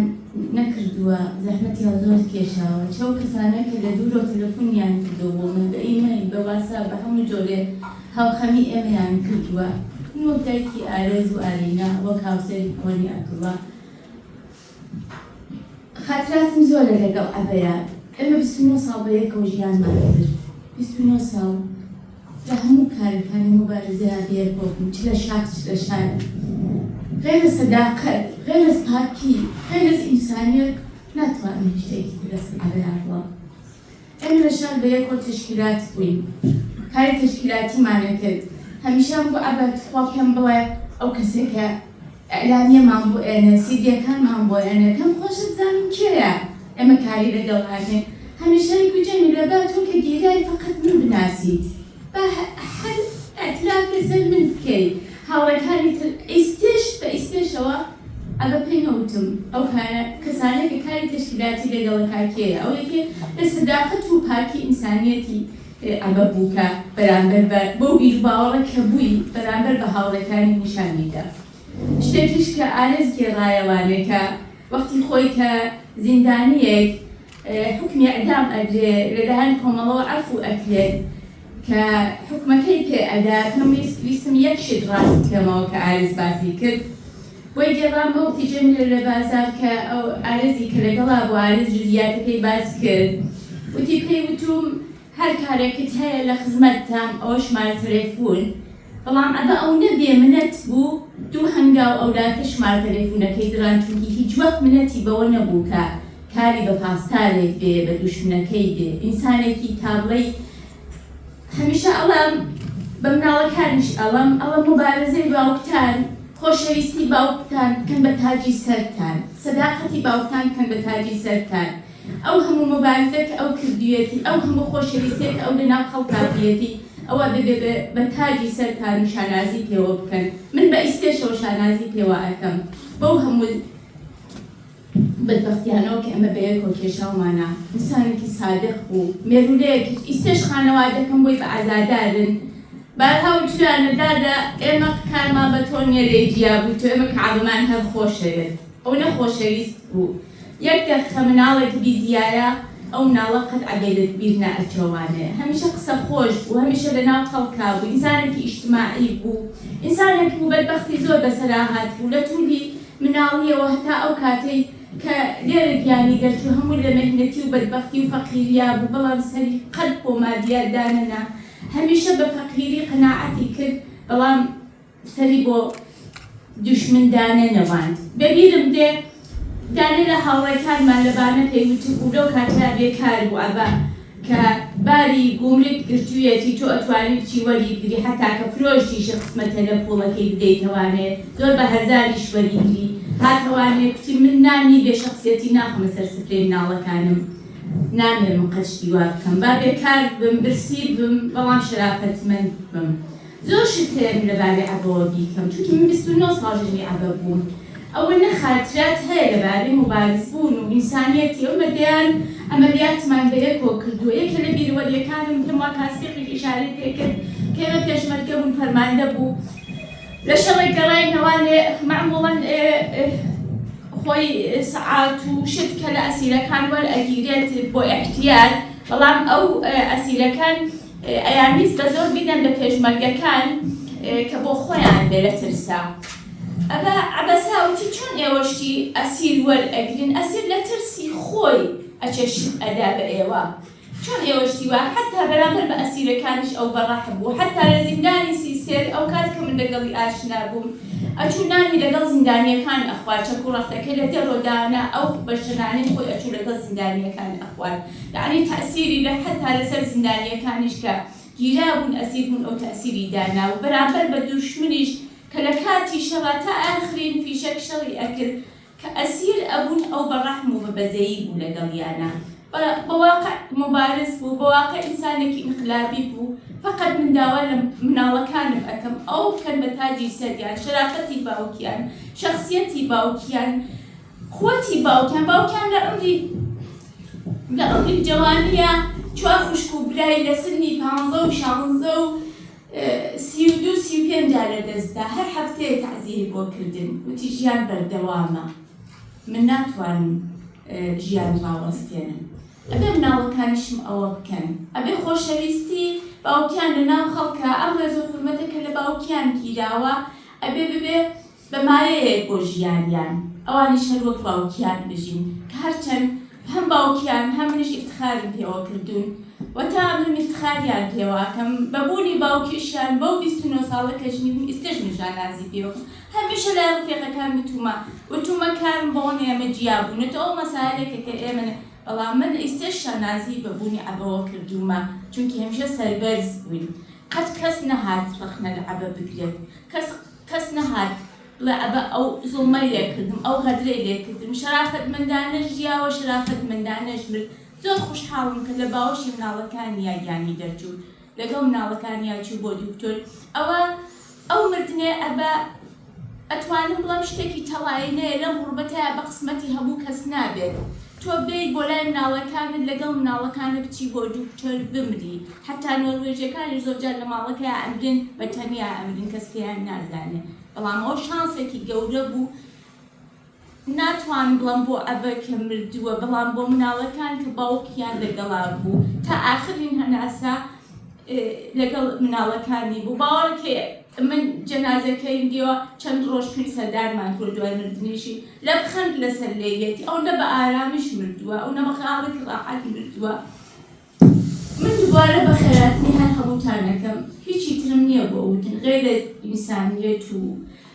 نەکردووە زەحمەتیان زۆر کێشاوە چه کەسانە کە لە دوورەوە تەلەفۆنیان کردووە بۆ من بە ئیمەیل بە واتساپ بە هەموو جۆرێ هاوخەمی ئێمەیان کردووە من وەک دایکی ئارێز و ئالینا وەک هاوسەری کۆنی ئەکڕوە خاطراتم زۆرە لەگەڵ ئەبەیە ئێمە 29 ساڵ بە یەکەوە ژیانمان کرد 29 ساڵ لە هەموو کارەکانی مبارزەیان بێکۆ بووم چ لە شاک چ لە شار غێر لە سەداقەت غێر لە پاکی غێر لە ئینسانیەت ناتوانین شتێکی تر لەسەر ئەبەیان بڵێم ئێمە لە شار بە یەکەوە تەشکیلات بووین کاری تەشکیلاتیمانە کرد هەمیشەم بۆ ئەبەت خوا پێم بڵێ ئەو کەسێکە ئەعلامیەمان بۆ ئێنە سیدیەکانمان بۆ ئێنە پێم خۆشە بزانم کێیە ئێمە کاری لەگەڵ هاتین هەمیشەی گوجەمی لەبات تۆ کە گیرای فەقەت من بناسیت با هەر ئەتراف لەسەر من بکەیت هاوڕێکانی تر ئیستێش بە ئیستێشەوە ئەبە پێنەوتم ئەو کەسانەیە کە کاری تەشکیلاتی لەگەڵەکە کێیە ئەو یەکێ لە سەداقەت و پاکی ئینسانیەتی ئەبە بووکە بەرامبەر بۆ بیر باوەڕە کە بووی بەرامبەر بە هاوڕێکانی نیشانیدا شتێکیش کە ئارێز گێڕایەوانێکە وەختی خۆی کە زیندانیەک حکمی ئەدام ئەدرێ لەلایەن کۆمەڵەوە عەفو ئەکرێت کە حکومەکەی پێ ئەدا کەم ویستم یەک شت ڕاست بکەمەوە کە ئارز باسی کرد بۆی گەڕام بەو تیجەم لە بازار کە ئەو ئارزی کە لەگەڵا بۆ ئارز جزئیاتەکەی باس کرد وتی پێی وتوم هەر کارێکت هەیە لە خزمەتتان ئەوە ژمارە تەلێفۆن بەڵام ئەبە ئەو نەبێ منەت بوو دوو هەنگاو ئەولاتە ژمارە تەلێفۆنەکەی دڕان چونکی هیچ وەک منەتی بەوە نەبوو کە کاری بە پاسدارێک بێ بە دوشمنەکەی بێ ئینسانێکی تابڵەی هەمیشە ئەڵام بە مناڵەکانیش ئەڵم مبارەزەی باوکتان خۆشەویستی باوکتان بکەن بە تاجی سەرتان سەداقەتی باوکتان بکەن بە تاجی سەرتان ئەو هەموو مبارزە کە ئەو کردوێتی ئەو هەموو خۆشەویستێک کە ئەو لەناو خەڵکاتیەتی ئەوە ببێ بە تاجی سەرتان شانازی پێوە بکەن من بە ئیستێشەوە شانازی پێوە ئەەکەم بەو هەموو بەدبەختیانەوە کە ئەمە بەیەکەوە کێشاومانە ئینسانێکی سادق بوو مێرولەیەکی ئیستێش خانەوادەکەم بۆی بە ئازادارن بارهاو جوانەدادا ئێمە کارمان بە تۆ نێرەی جیا بوو تۆ ئێمە کەعبمان هەر خۆشەوێت ئەو نەخۆشەویست بوو یەک دەقیقە مناڵێک بیزیایە ئەو مناڵە قەت عەبێدت بیر نائەچۆوانەیە هەمیشە قسە خۆش بوو هەمیشە لەناو خەڵکا بوو ئینسانێکی ئیجتماعی بوو ئینسانێکی بوو بەدبەختی زۆر بەسەرا هات بوو لە توولی مناڵیەوە هەتا ئەو کاتەی کە لێرە گیانی دەرچوو هەموو لە مەهنەتی و بەدبەختی و فەقیریا بوو بەڵام سەری قەت بۆ مادیات دانەنا هەمیشە بە فەقیری قەناعەتی کرد بەڵام سەری بۆ دوشمندانە نەواند بەبیرم دێ دانێ لە هاوڕێکانمان لەبانە پێیوتوب و لەو کاتە بێکار بوو ئەبا کە باری گومرگ گرتوویەتی تۆ ئەتوانی بچی وەریگری هەتا کە فرۆشتیشە قسمەتە لە پوڵەکەی بدەیتەوانێت زۆر بە هەزاریش وەریگری هاتەوانێت کچی من نانی بێشەخصیەتی ناخەمە سەر سفرەی مناڵەکانم نامێرم قەشتی وا بکەم با بێکار بم برسی بم بەڵام شەرافەتمەند بم زۆر شت هەیە لەبارەی عەبەوە بیکەم چونکی من 29 ساڵژنی عەبە بووم ئەوە نەخاترات هەیە لەبارەی مبارزبوون و ئینسانیەتی ئەو مەدەیان ئەمەلیاتمان بەیەکەوە کردووە یەکە لە بیرەوەریەکانم هەموا کاسێقی ئیشارەی پێکرد کە ئێمە پێشمەرگە بوون فەرماندە بوو لە شەڕێک گەڕاینەوانێ معموڵەن خۆی سەعات و شت کە لە ئەسیرەکان وەرئەگیرێت بۆ احتیاط بەڵام ئەو ئەسیرەکان ئەیانویست بە زۆر بیدەن بە پێشمەرگەکان کە بۆ خۆیان بێ لە ترسا ئەبا عەبەساوتی چۆن ئێوەشتی ئەسیر وەرئەگرن ئەسیر لە ترسی خۆی ئەچێشت ئەدا بە ئێوە چۆن ئێوەشتی وا حتا بەرامبەر بە ئەسیرەکانیش ئەو بەڕەح بوو حتا لە زیندانی سیسێر ئەو کات کە من لەگەڵی ئاشنا بووم ئەچوو نانی لەگەڵ زیندانیەکان ئەخوات چەک و ڕەفتەکە لە دەرۆدانا ئەو بەشەنانەی خۆی ئەچوو لەگەڵ زیندانیەکان ئەخوات یعنی تەئسیری لە حتا لەسەر زیندانیەکانیش کە گیرا بوون ئەسیر بوون ئەو تەئسیری دانا و بەرامبەر بە دوشمنیش کە لە کاتی شەڕا تا ئاخرین فیشەک شەڕی ئەکرد کە ئەسیر ئەبوون ئەو بەڕەحم و بەبەزەیی بوو لەگەڵیانە بواقع مبارز بوو بواقع ئینسانێکی انقلابی بوو فقط من داوا لە مناڵەکانم ئەەکەم ئەو بکەن بە تاجی سەریان شەرافەتی باوکیان شەخسیەتی باوکیان قوەتی باوکیان لە عمری جوانیە چوا خوشک و برای لە سنی 15 و 16 و 32 35 لەدەستدا هەر هەفتەیە تەعزیری بۆ کردن وتی ژیان بەردەوامە من ناتوانم ژیان ڕاوەستێنم ئەبێ مناڵەکانیشم ئەوە بکەن ئەبێ خۆشەویستی باوکیان لەناو خەڵکە ئەم ڕێز و حورمەتە کە لە باوکیان گیراوە ئەبێ ببێ بەمایەیەک بۆ ژیانیان ئەوانیش هەر وەک باوکیان بژین کە هەرچەند هەم باوکیان هەم منیش ئیفتخارم پێوە کردوون وەتا من ئیفتخاریان پێوە کەم بەبوونی باوکیشیان بەو 29 ساڵە کەژنی بووم ئیستێش من شانازی پێوە هەمیشە لای ڕفیقەکان وتومە کارم بەوە ئێمە جیابوونێت ئەو مەسائلێکە کە ئێمە بەڵام من ئیستێش شانازی بەبوونی عەبەوە کردومە چونکی هەمیشە سەربەرز بووین قەت کەس نەهات ڕەخنە لە عەبە بگرێت کەس نەهات بڵێ ئەبە ئەو زوڵمەی لێکردم ئەو غەدرەی لێکردم شەرافەتمەندانەش ژیاوە شەرافەتمەندانەش مرد زۆر خوشحاڵم کە لە باوەشی مناڵەکانیا گیانی دەرچوو لەگەڵ مناڵەکانیا چوو بۆ دوکتۆر ئەو مردنێ ئەبە ئەتوانم بڵام شتێکی تەواوی نەیە لەم غوربەتەیە بە قسمەتی هەموو کەس نابێت تۆ بێیت بۆ لای مناڵەکانت لەگەڵ مناڵەکانە بچی بۆ دوکتۆر بمری حتا نۆروێژیەکانیش زۆرجار لە ماڵەکەیە ئەمرن بە تەنیا ئەمرن کەس پێیان نازانێت بەڵام ئەو شانسێکی گەورە بوو ناتوان بڵم بۆ ئەبە کە مردووە بەڵام بۆ مناڵەکان کە باوکیان لەگەڵا بوو تا ئاخرین هەناسا لەگەڵ مناڵەکانی بوو باوەڕێکی من جەنازەکەیم دیوە چەند ڕۆژ پێی سەردارمان کرد دوای مردنیشی لە بخەند لەسەر لێیەتی ئەو نە بە ئارامیش مردووە ئەو نە بە خاڵێکی ڕاحەت مردووە. من دووبارە بە خێراتنی هەر هەمووتانەکەم هیچی ترم نییە بۆ وتن غێرە ئینسانیەت و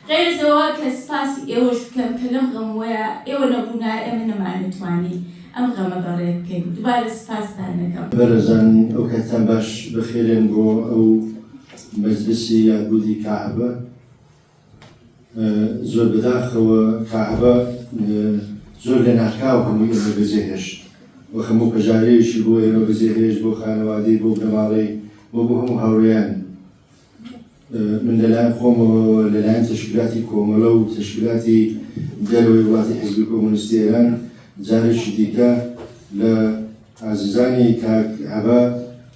غێرزەوە کە سپاسی ئێوەش بکەم کە لەم غەموەیە ئێوە نەبوونای ئێمە نەمانتوانی ئەم غەمە بەڕێ بکەین دووبارە سپاسدانەکەم. بەرەزان ئەو کاتان باش بخێرێن بۆ ئەو مەجلسی یادبوودی کەعبە. زۆر بەداخەوە کەعبە زۆر لە ناکاو هەمووی ئێمە بەجێهێشت و هەموو پەژارەیەشی بۆ ئێمە بەجێهێشت بۆ خانەوادەی بۆ بنەماڵەی بۆ هەموو هاوڕێیان. من لەلایەن خۆمەوە لەلایەن تەشکیلاتی کۆمەڵە و تەشکیلاتی دەرەوەی وڵاتی حیزبی کۆمونیستی ئێران جارێکی دیکە لە عەزیزانی کەعبە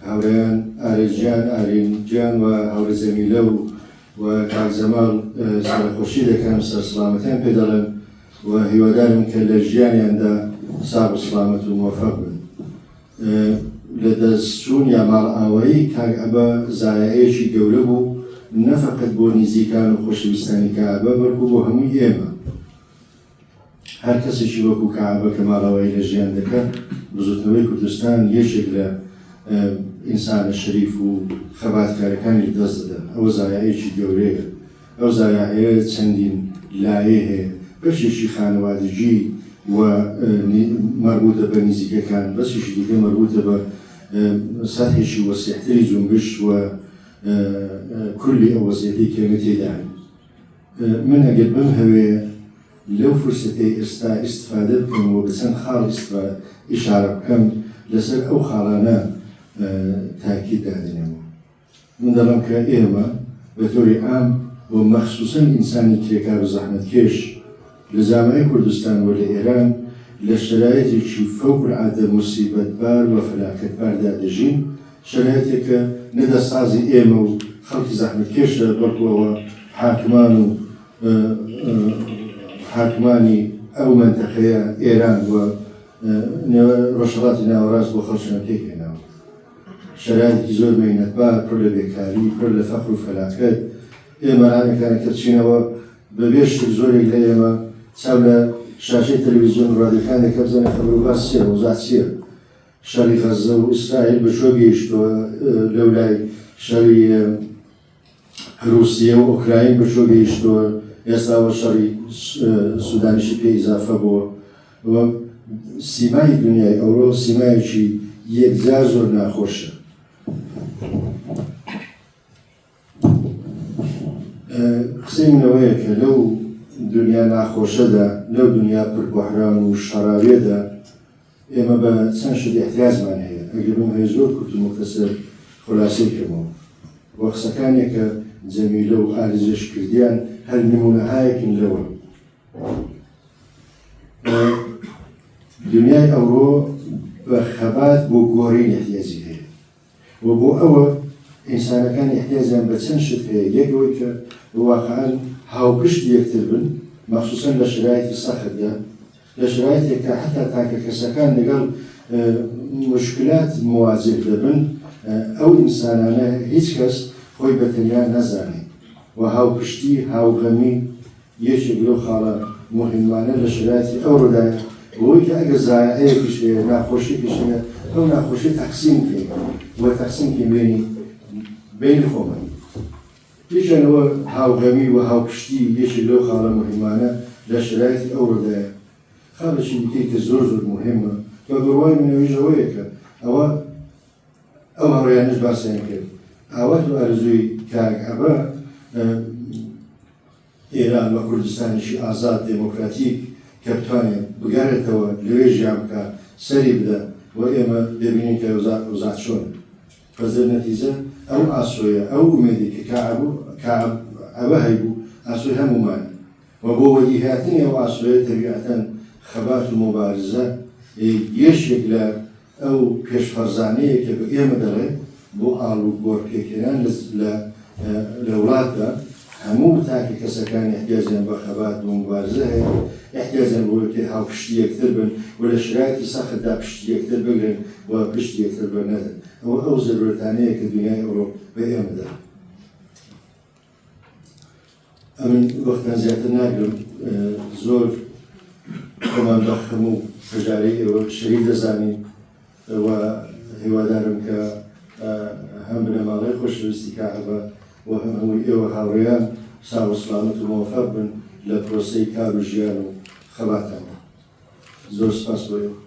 هاوڕێیان ئارێجیان ئارێنجیان و هاوڕێ جەمیلە و کاک زەماڵ سەرخۆشی دەکەم سەرسڵامەتیان پێ دەڵێن و هیوادارم کە لە ژیانیاندا ساغ و سڵامەت و موەفەق بن. لە دەستچوون یا ماڵئاوایی کەعبە زایایەکی گەورە بوو نەفەقەت بۆ نزیکان و خۆشەویستانی کەعبە بەڵکو بۆ هەمووی ئێمە. هەر کەسێکی وەکو کەعبە کە ماڵەوەی لە ژیان دەکەن بزوتنەوەی کوردستان یەکێک لە ئینسانە شەریف و خەباتکارەکانی دەست دەدەن. ئەوە زایایەکی گەورەیە. ئەو زایایە چەندین لایە هەیە بەشێکی خانەوادگی و مربوطە بە نزیکەکان بەشێکی دیکە مربوطە بە سەرهێکی وەسیعتری جونبش و کولی ئەو وەزیەتی کێمە تێداین. من ئەگەر بم هەوێ لەو فرسەتەی ئێستا ئیستفادە بکەمەوە بە چەند خاڵ ئیشارە بکەم لەسەر ئەو خاڵانە تاکید دادنەوە. من دەڵم کە ئێمە بە تۆری عام و مەخسووسەن ئینسانی کرێکار و زەحمەتکێش لە جامعەی کوردستان و لە ئێران لە شرایەتێکی فەوقالعادە موسیبەتبار و فەلاکەتباردا دەژین، شرایەتێکە نەدەسازی ئێمە و خەڵکی زەحمەتکێشە بەڵکوەوە حاکمانی ئەو مەنتەقەیە ئێران و ڕۆژهەڵاتی ناوەڕاست بۆ خەڵکیان تێکهێناوە. شرایەتێکی زۆر مەینەتبار پڕ لە بێکاری پڕ لە فەقر و فەلاکەت. ئێمە هەنێکانە کە چینەوە بەبێ شت زۆرێک لە ئێمە چاو لە شاشەی تەلەڤیزیۆن ڕادیۆکان دەکە بزانێت خەبەرباس چییە وەزات چییە. شەڕی غەزە و ئیسرائیل بە شۆ گەیشتووە لەو لای شەڕی رووسیە و ئۆکراین بە شۆ گەیشتووە ئێستاوە شەڕی سوودانیشی پێ ئیزافە بووە. سیمای دنیای ئەوڕۆ سیمایەکی یەکجار زۆر ناخۆشە. قسەی منەوەیە کە لەو دنیا ناخۆشەدا لەو دنیا پربوحران و شەڕاوێدا ئێمە بە چەند شت احتیاجمان هەیە. ئەگەر بم هەیە زۆر کورت و مختصر خولاسەی کردمەوە. وە قسەکانێکە جەمیلە و ئارزش کردیان هەر نمونەهایەکن لەوە. دنیای ئەوڕۆ بە خەبات بۆ گۆڕین احتیاجی هەیە و بۆ ئەوە ئینسانەکان احتیاجیان بە چەند شت هەیە. یەکەوەی کە واقعاً هاوپشت یەکتر بن مەخسووسەن لە شرایەتی سەختدا، لە شرایەتێکە حتا تاکە کەسەکان لەگەڵ مشکلات مواجه دەبن ئەو ئینسانانە هیچ کەس خۆی بەتەنیا نەزانێت و هاوپشتی هاوغەمی یەکێک لەو خاڵە مهمانە لە شرایەتی ئەوڕۆدایە بۆی کە ئەگەر زایایەکیش هەیە ناخۆشیێکیش هەیە ئەو ناخۆشی تەقسیم بکەین و تەقسیمکەین بین خۆمان. هیچەنەوە هاوغەمی و هاوپشتی یەکێک لەو خاڵە مهمانە لە شرایەتی ئەوڕۆدایە. خاڵێکی دیکەی کە زۆر زۆر مهمە و بڕوای منەوەیش ئەوەیە کە ئەو هاوڕێیانش باسییان کرد ئاوات و ئارزووی کەعبە ئێران وە کوردستانیشی ئازاد دموکراتیک کە بتوانێت بگارێتەوە لەوێ ژیان بکە سەری بدە و ئێمە دەبینین کە وزات چۆن. بەزر نەتیجە ئەو ئاسۆیە ئەو ئومێدی کە کەعبە هەیبوو ئاسۆی هەمومان و بۆ وەدیهاتنی ئەو ئاسۆیە تەبیعەتەن خەبات و مۆبارزە یەشێک لە ئەو پێشفەرزانەیە کە بە ئێمە دەڵێ بۆ ئاڵ و گۆڕ پێکێنان لە وڵاتدا هەموو تاکی کەسەکان احتیاجیان بە خەبات و مبارزە هەیە احتیاجیان بۆ کە هاوپشتی یەکتر بن و لە شرایەتی سەختدا پشتی یەکتر بگرن و پشتی یەکتر بەرنەدەن ئەو زەرورەتانەیە کە دنیای ئەوروپا ئێمەدا ئەمن وەختان زیاتر ناگرم زۆر خۆمان بە هەموو هەژارەی ئێوە شەریک دەزانین و هیوادارم کە هەم بنەماڵەی خۆشەویستی کاهەبە و هەمووی ئێوە هاوڕێیان ساو و سلامەت و مۆفەق بن لە پرۆسەی کار و ژیان و خەباتانە. زۆر سپاس بۆ ئێوە.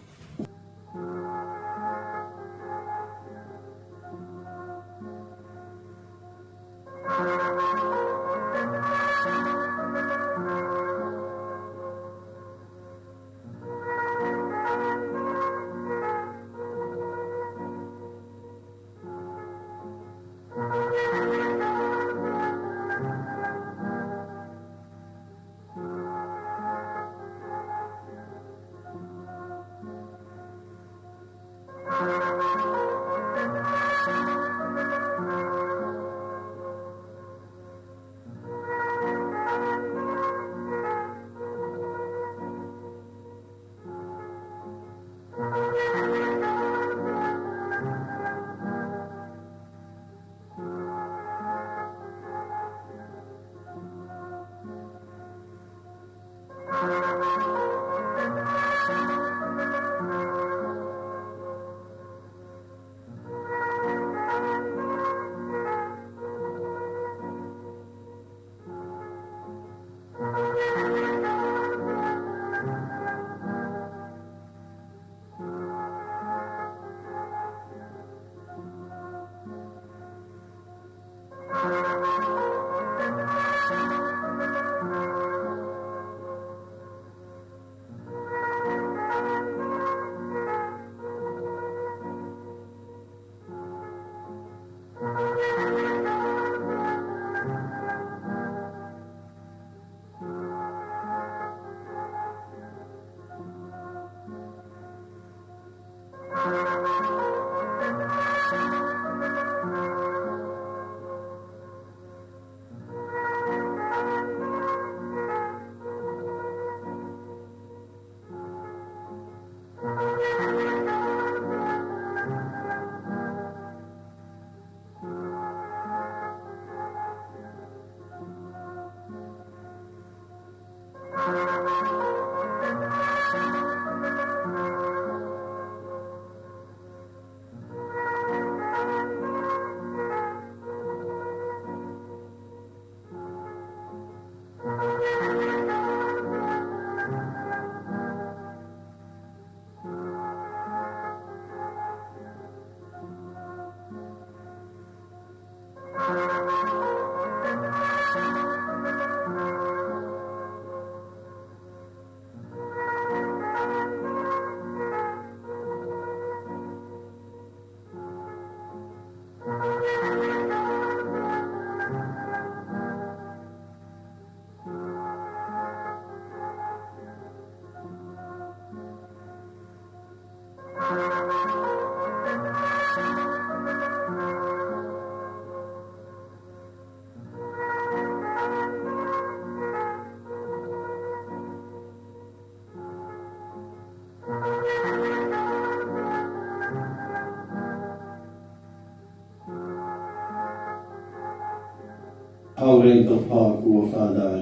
هاوڕێی دڵپاک و وەفادار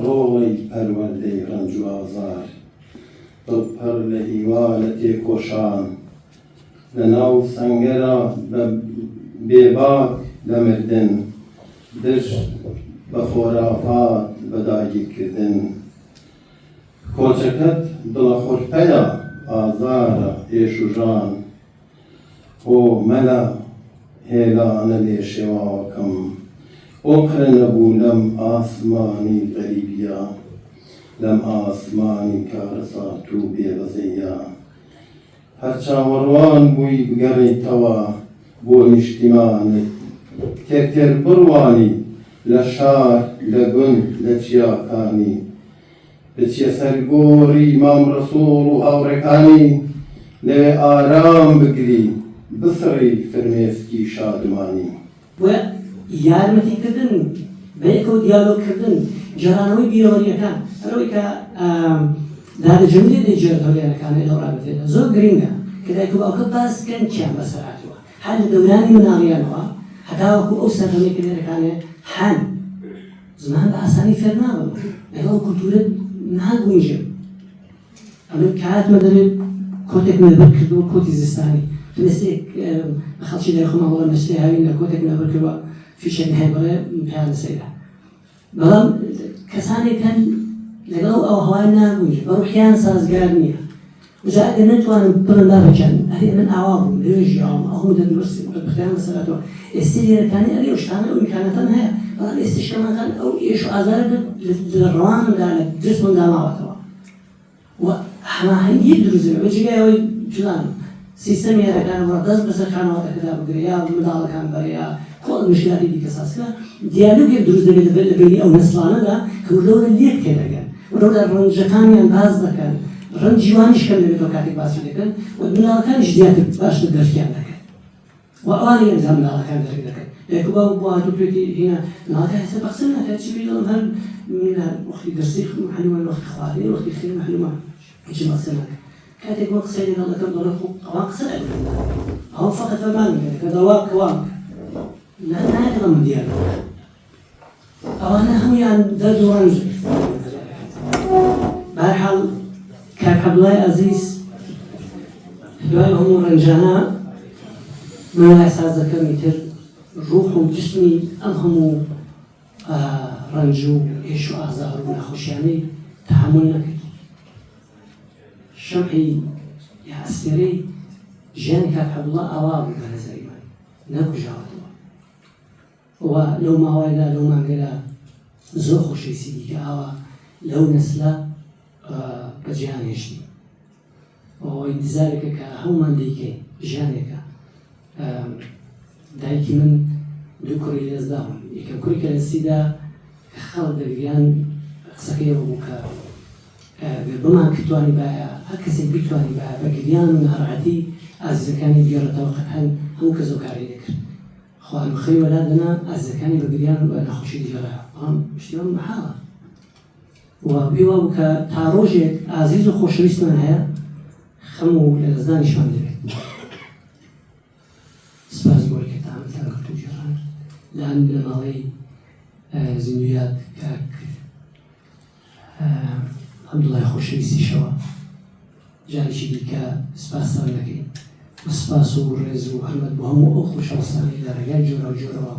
ڕۆڵەی پەروەردەی ڕەنج و ئازار دڵپەر لە هیوا لە تێکۆشان لە ناو سەنگەرە بێباک لە مردن دژ بە خۆرافات بەداگیرکردن کۆچەکەت دڵە خۆرپەیە ئازارە هێش و ژان بۆ مەلە هێلانە لێ شێواوەکەم ئۆقرە نەبوو لەم ئاسمانی غەریبیە لەم ئاسمانی کارەسات و بێبەزەیە هەر چاوەڕوان بووی بگەڕێیتەوە بۆ نیشتیمانت تێر بڕوانی لە شار لە گوند لە چیاکانی بچیە سەرگۆڕی مام ڕەسوڵ و هاوڕێکانی لەوێ ئارام بگری بسڕی فرمێسکی شادمانی یارمەتیکردن بەیەکەوە دیالۆگکردن جێرانەوەی بیرەوەریەکان ئەوەی کە دادەجەملێ دەیجێت هەولێرەکانی لەو ڕابردێتە زۆر گرنگە کە دایک و باوکە باسکەن چیان بەسەرهاتووە هەر لە دەورانی مناڵیانەوە هەتاوەکو ئەو سەردەمەی کە لێرەکانێ هەن زمان بە ئاسانی فێر نابن لەگەڵ کولتورە ناگونجێ ئەمە کە هاتمە دەرێ کۆتێک مەبەر کردووە کۆتی زستانی تونستێک بە خەڵکی لێرەخۆمان وەڵام نەشتەی هاوین لە کۆتێک مەبەر کردووە فیشێک هەیە بەڵێ پێیان سەیرە بەڵام کەسانێک هەن لەگەڵ ئەو هەوای ناگونجێ بە ڕوحیان سازگار نییە وجا ئەگەر نەتوانم بڵم دابەکەن ئەرێ من ئاوا بووم لێژی ئاوم ئەوم دەدرستی بەختیان بەسەراتەوە ئێستا لێرەکانی ئەرێ و شتانە ئەو ئیمکانەتان هەیە بەڵام ئێستشکەمانەکان ئەو ئێش و ئازارە لە ڕوانمدا لە درستمدا ماوەتەوە و هەماهەنگی دروستێ بە جگای ئەوەی جوڵان سیستەمی هێرەکان بڕ دەست بەسەر خانەوەتەکەدا بگرێ یا منداڵەکان بەرێ یا کۆڵ مشکلاتی دیکە سازکە دیالۆگێک دروست دەبێت لە بینی ئەو نەسڵانەدا کە لەورە لێک تێدەگەن لەورە ڕەنجەکانیان باز دەکەن ڕەنج جیوانیش کەم دەبێتەوە کاتێک باسی دەکەن و منداڵەکانیش دیاتر باشتر دەرکیان دەکەن و ئەوانی ئەمزا منداڵەکان دەرک دەکەن لەکو باو بۆ هاتووپێتی هینە منداڵەکان هێستا بەقسە ناکات چی بێ دەڵم هەر وەختی دەرسی معلومە وەختی خواردن وەختی خێر معلومە هیچی بەقسە ناکات کاتێک وە قسەی لەگەڵ دەکەم دەڵێ خۆ ئەوان قسە ناکەن ئەوە فەقەت فەرمان دەکەن کە دەوا کەوام ناکەڵم دیالۆگ ئەوانە هەموویان دەرد و ڕەنج بەهەرحاڵ کاک عەبدوڵای عەزیز دوای هەموو ڕەنجانە من ئەحساس دەکەم ئیتر ڕوح و جسمی ئەم هەموو ڕەنج و ئێش و ئازار و ناخۆشیانەی تەحموڵ نەکرد شەمعی یا ئەستێرەی ژیانی کاک عەبدوڵا ئاوا بوو بە نەزەری من نەکوژاوەتەوە و لەو ماوەیەدا لەو مانگەدا زۆر خۆشەویستی دیکە ئاوا لەو نەسلە بەجیان هێشتی ئینتیزارێکە کە هەمومان دەیکەین ژیانێکە دایکی من دوو کوڕی لێزدا بوون یەکەم کوڕی کە لەسیدا خەڵک دەگریان قسەکەی بوو کە بمان کردوانی باە هەر کەسێک بیتوانی باە بە گریان و ناڕەحەتی ئازیزەکانی بگێڕێتەوە قەتەن هەموو کەس کاری دەکرد خواروخەی وەلادنا ئازیزەکانی بە گریان و بە نەخۆشی دیگەڕا ئەم شتیوان مەحاڵە و پێوا بوو کە تا ڕۆژێک ئازیز و خۆشەویستمان هەیە خەم و لە دەستدانیشمان دەبێت سپاس بۆی کە تامەتان کرد و جێڕان لەم لە ماڵەی زیندویات کاک عەبدوڵای خۆشەویستیشەوە جارێکی دیکە سپاسان دەکەین و سپاس و ڕێز و هەرمەت بۆ هەموو ئەو خۆشەویستانی لە ڕێگای جۆرە و جۆرەوە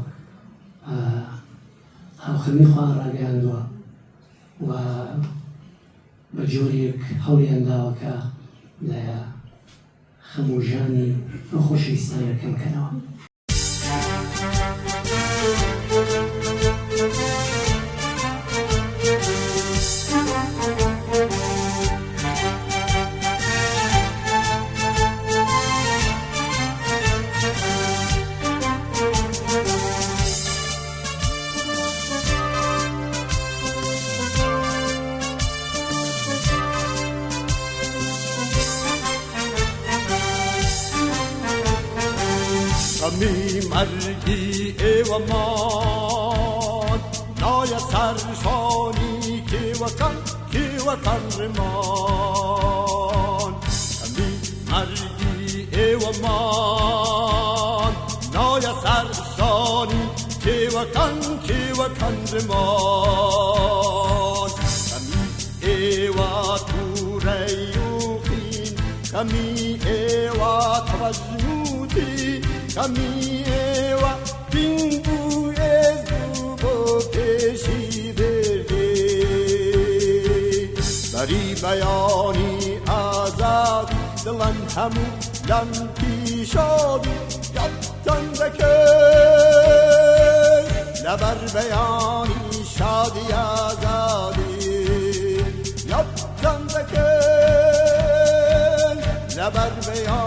هاوخەمی خوان ڕاگەیاندووە و بە جۆرێک هەوڵیان داوە کە لە خەموژانی ئەو خۆشەویستانی یەکەم بکەنەوە. Kami margi evaman Naya sarshani kevakan reman Kami margi evaman Naya sarshani kevakan reman Kami eva turayukin Kami eva tavajnuti Kami eva bingu ezubo keşiderdi Dari bayani azad dilan hamu lan pişadi Yaptan bekey Leber beyani şadi azadi Yaptan bekey Leber beyani